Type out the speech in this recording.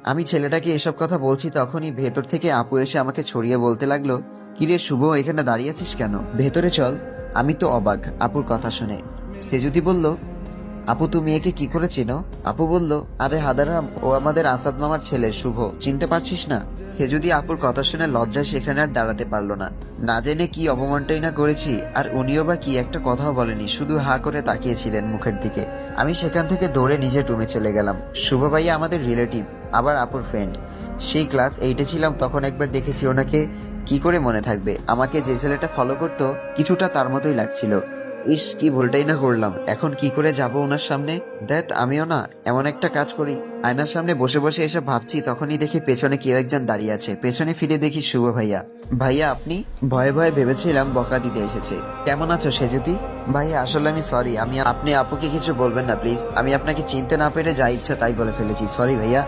আমি ছেলেটাকে এসব কথা বলছি তখনই ভেতর থেকে আপু এসে আমাকে ছড়িয়ে বলতে লাগলো, কিরে শুভ, এখানে দাঁড়িয়ে আছিস কেন, ভেতরে চল। আমি তো অবাক আপুর কথা শুনে। সে যদি বলল, আপু তুমি একে কি করে চেনো? আপু বলল, আরে হাদারাম, ও আমাদের আসাদ মামার ছেলে শুভ, চিনতে পারছিস না? সে যদি আপুর কথা শুনে লজ্জায় সেখানে আর দাঁড়াতে পারলো না। না জেনে কি অপমানটাই না করেছি, আর উনিও বা কি একটা কথাও বলেনি, শুধু হা করে তাকিয়েছিলেন মুখের দিকে। আমি সেখান থেকে দৌড়ে নিজের রুমে চলে গেলাম। শুভ ভাইয়া আমাদের রিলেটিভ, আবার আপুর ফ্রেন্ড। সেই ক্লাস 8-এ ছিলাম তখন একবার দেখেছি ওনাকে। কি করে মনে থাকবে? আমাকে যে ছেলেটা ফলো করতো কিছুটা তার মতোই লাগছিল। ইস, কি ভুলটাই না করলাম, এখন কি করে যাব ওনার সামনে? দেখ, আমিও না এমন একটা কাজ করি। আয়নার সামনে বসে বসে এসব ভাবছি, তখনই দেখি পেছনে কেউ একজন দাঁড়িয়ে আছে। পেছনে ফিরে দেখি শুভ ভাইয়া। ভাইয়া আপনি? ভয়ে ভয়ে ভেবেছিলাম বকা দিতে এসেছে। কেমন আছো সেজুতি? ভাইয়া আসলে আমি সরি, আপনি আপুকে কিছু বলবেন না প্লিজ। আমি আপনাকে চিনতে না পেরে যা ইচ্ছা তাই বলে ফেলেছি, সরি ভাইয়া।